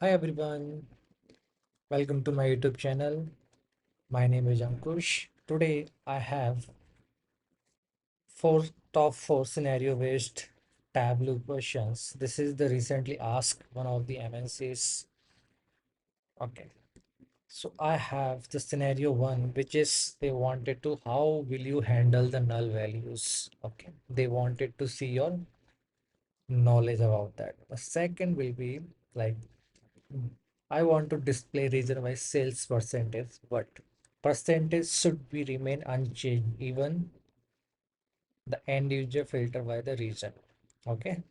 Hi everyone, welcome to my YouTube channel. My name is Ankush. Today I have four top four scenario based Tableau questions. This is the recently asked one of the MNCs. Okay, so I have the scenario one, which is they wanted to how will you handle the null values? Okay, they wanted to see your knowledge about that. The second will be like I want to display region wise sales percentage, but percentage should be remain unchanged even the end user filter by the region. Okay,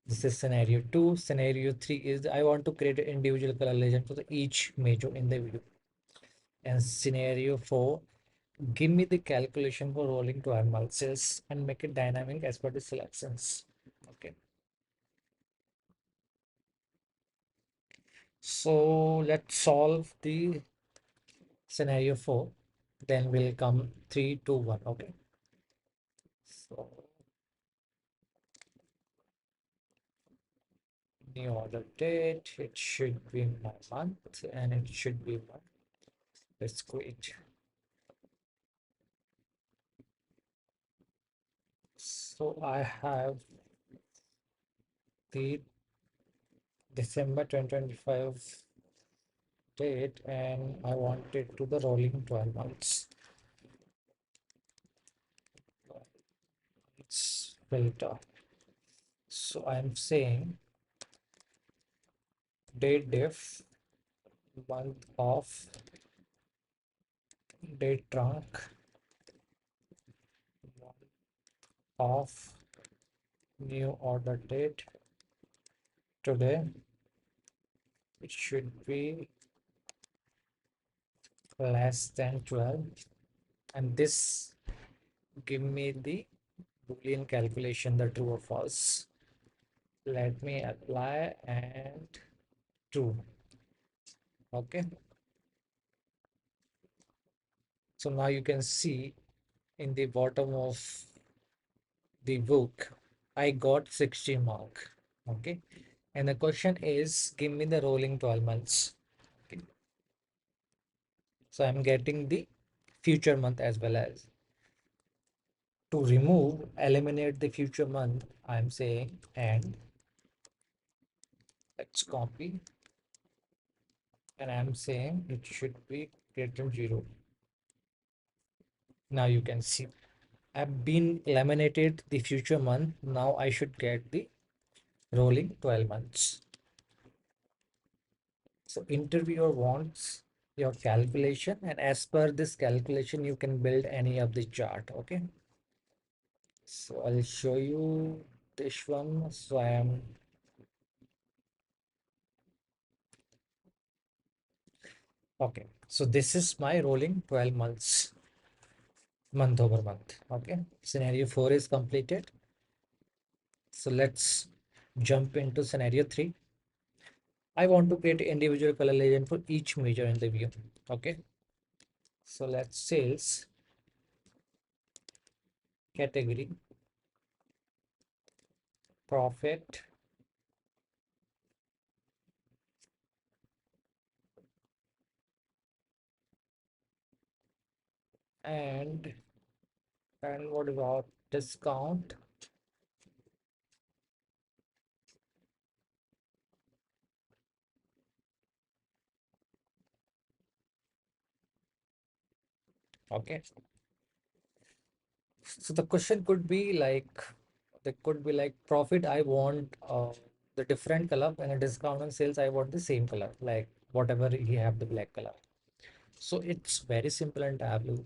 this is scenario two. Scenario three is I want to create an individual color legend for the each major in the view. And scenario four, give me the calculation for rolling 12 month sales and make it dynamic as per the selections. Okay, so let's solve the scenario four. Then we'll come three, two, one. Okay. So new order date, it should be my month and it should be my, let's quit. So I have the December 2025 date and I want it to the rolling 12 months. It's filter. So I'm saying date diff, month of, date trunk, month of, new order date. Today it should be less than 12 and this give me the Boolean calculation, the true or false. Let me apply and true. Okay, so now you can see in the bottom of the book I got 60 mark. Okay, and the question is give me the rolling 12 months. Okay, so I'm getting the future month as well as to remove eliminate the future month. I'm saying and let's copy and I'm saying it should be greater than 0. Now you can see I've been eliminated the future month. Now I should get the rolling 12 months. So interviewer wants your calculation and as per this calculation you can build any of the chart. Okay, so I'll show you this one. So I am okay, so this is my rolling 12 months, month over month. Okay, scenario 4 is completed. So let's jump into scenario 3. I want to create individual color legend for each measure in the view. Okay, so let's sales category profit and what about discount. Okay, so the question could be like there could be like profit I want the different color and a discount on sales I want the same color like whatever he have the black color. So it's very simple and Tableau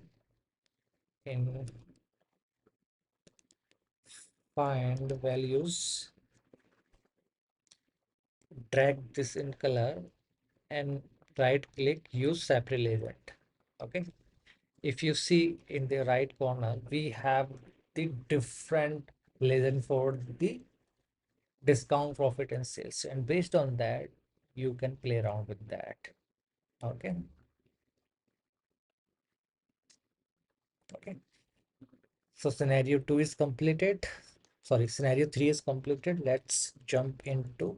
in find values, drag this in color and right click use separate legend. Okay, if you see in the right corner we have the different legend for the discount profit and sales and based on that you can play around with that. Okay, okay, so scenario 2 is completed. Sorry, scenario 3 is completed. Let's jump into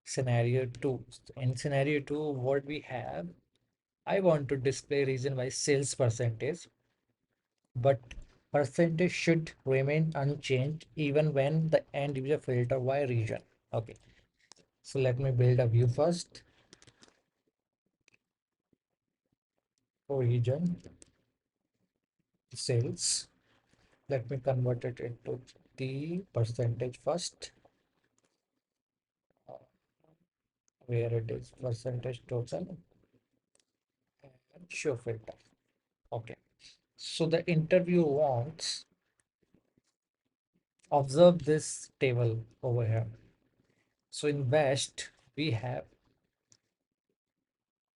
scenario 2. In scenario 2, what we have, I want to display region by sales percentage, but percentage should remain unchanged even when the end user filter by region. Okay, so let me build a view first for region sales. Let me convert it into the percentage first, uh, where it is percentage total and show filter. Okay, so the interview wants, observe this table over here. So in West, we have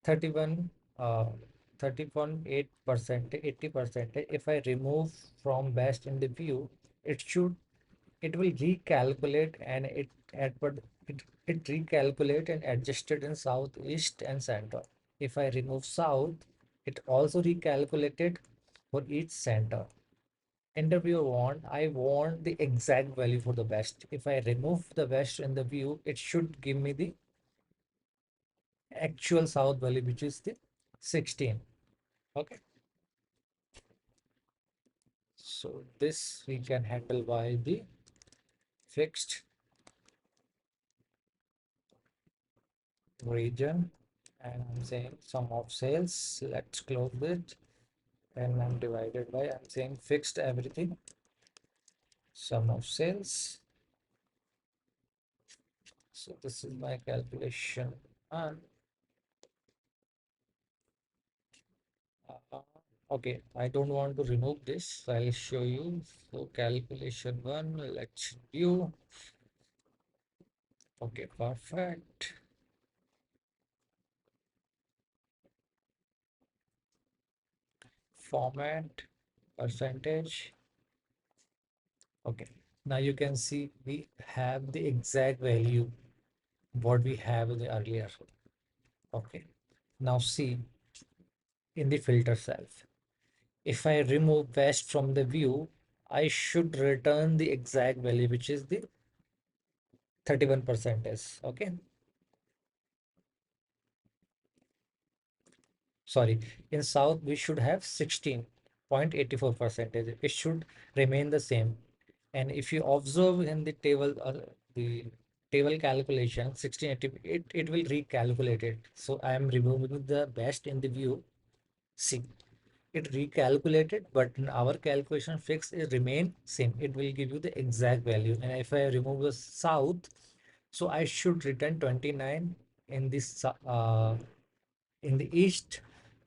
31, 30.8%, 80%. If I remove from West in the view, it should, it will recalculate and but it recalculate and adjusted in South, East and Center. If I remove South, it also recalculated for each center. Interviewer want, I want the exact value for the West. If I remove the West in the view, it should give me the actual South value, which is the 16. Okay, so this we can handle by the fixed region, and I'm saying sum of sales. Let's close it, and I'm divided by, I'm saying fixed everything, sum of sales. So this is my calculation, and uh, okay, I don't want to remove this. I'll show you. So calculation one, let's view. Okay, perfect. Format, percentage. Okay, now you can see we have the exact value what we have in the earlier. Okay, now see in the filter self. If I remove West from the view, I should return the exact value, which is the 31% is. Okay, sorry, in South we should have 16.84 percentage. It should remain the same. And if you observe in the table calculation 1680, it will recalculate it. So I am removing the Best in the view. See, it recalculated, but in our calculation fix is remain same. It will give you the exact value. And if I remove the South, so I should return 29 in this in the East.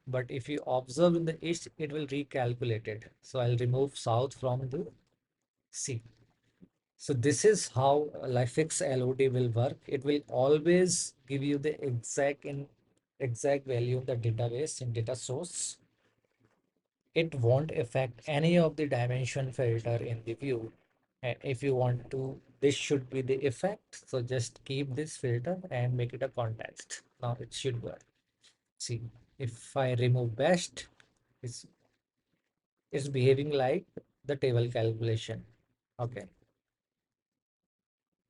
But if you observe in the East, it will recalculate it. So I'll remove South from the C. So this is how Lifex LOD will work. It will always give you the exact value of the database in data source. It won't affect any of the dimension filter in the view. And if you want to, this should be the effect. So just keep this filter and make it a context. Now it should work. See, if I remove best, it's it's behaving like the table calculation. Okay.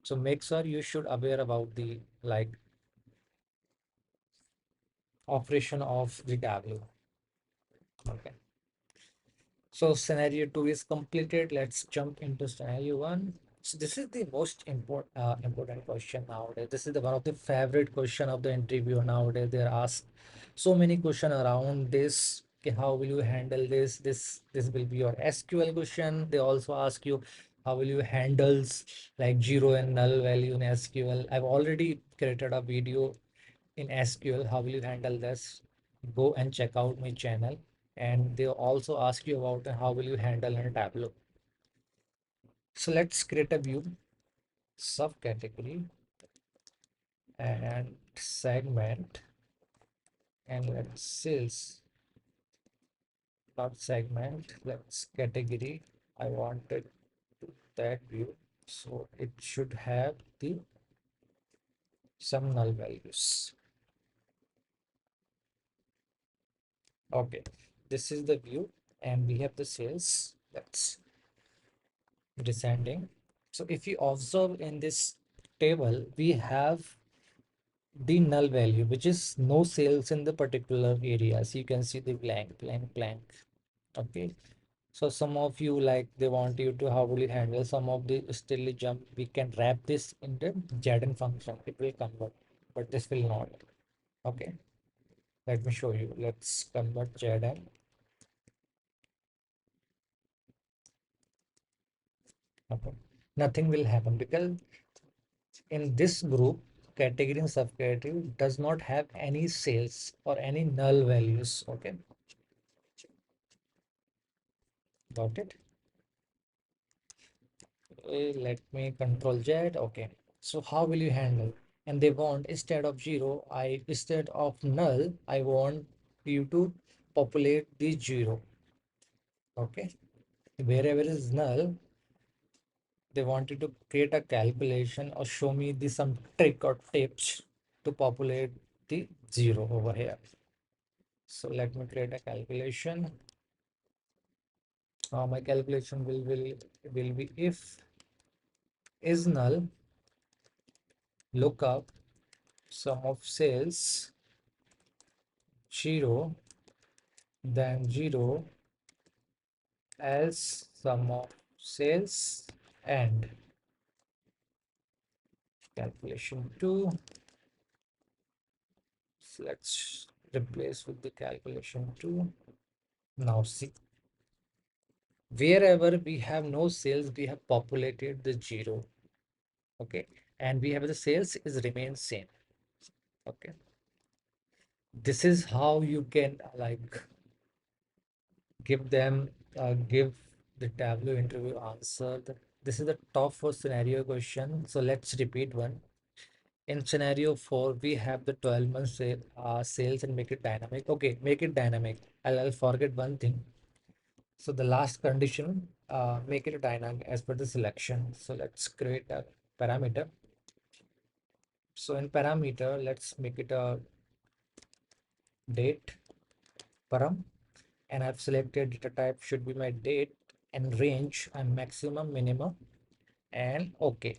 So make sure you should aware about the like operation of the Tableau. Okay. So scenario two is completed. Let's jump into scenario one. So this is the most important question nowadays. This is the one of the favorite question of the interview nowadays. They ask so many question around this. Okay, how will you handle this? This will be your SQL question. They also ask you how will you handles like zero and null value in SQL. I've already created a video in SQL. How will you handle this? Go and check out my channel. And they also ask you about how will you handle in Tableau. So let's create a view, subcategory, and segment, and let's sales, not segment. Let's category. I wanted that view, so it should have the some null values. Okay, this is the view, and we have the sales. Let's descending. So if you observe in this table, we have the null value, which is no sales in the particular area. So you can see the blank, blank, blank. Okay. So some of you like they want you to how will you handle some of the still jump. We can wrap this in the Jaden function. It will convert, but this will not. Okay. Let me show you. Let's convert Jaden. Okay. Nothing will happen because in this group, category and subcategory does not have any sales or any null values. Okay. Got it? Let me control Z. Okay. So how will you handle? And they want instead of zero, instead of null, I want you to populate the zero. Okay. Wherever is null, they want you to create a calculation or show me the some trick or tips to populate the zero over here. So let me create a calculation. My calculation will be if is null, look up sum of sales 0, then 0 as sum of sales and calculation 2. So let's replace with the calculation 2. Now see, wherever we have no sales, we have populated the 0. Okay, and we have the sales is remain same. Okay, this is how you can like give the Tableau interview answer. This is the top 4 scenario question. So let's repeat one. In scenario 4, we have the 12 month sales and make it dynamic. Okay, make it dynamic. I'll forget one thing. So the last condition, make it dynamic as per the selection. So let's create a parameter. So in parameter, let's make it a date param, and I've selected data type should be my date and range and maximum, minimum, and okay.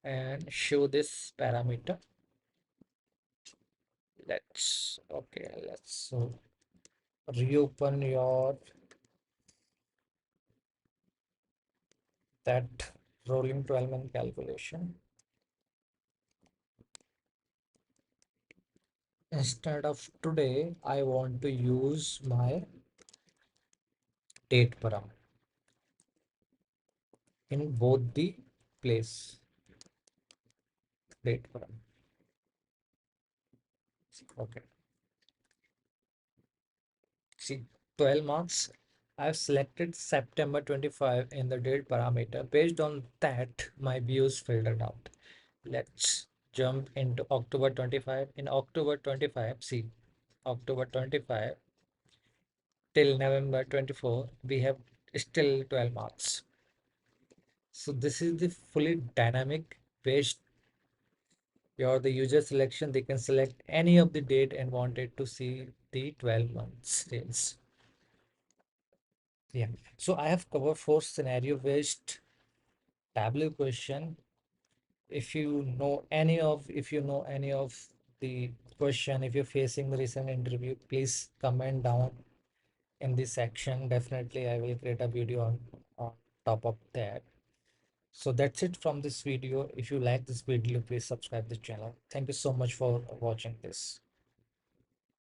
And show this parameter. Let's reopen your that rolling 12-month calculation. Instead of today, I want to use my date param in both the place. Date param. Okay. See, 12 months. I've selected September 25 in the date parameter. Based on that, my views filtered out. Let's jump into October 25. In October 25, see, October 25 till November 24, we have still 12 months. So this is the fully dynamic based your the user selection. They can select any of the date and wanted to see the 12 months sales. Yeah. So I have covered 4 scenario based Tableau question. If you know any of the question, if you're facing the recent interview, please comment down in this section. Definitely I will create a video on top of that. So that's it from this video. If you like this video, please subscribe this channel. Thank you so much for watching this.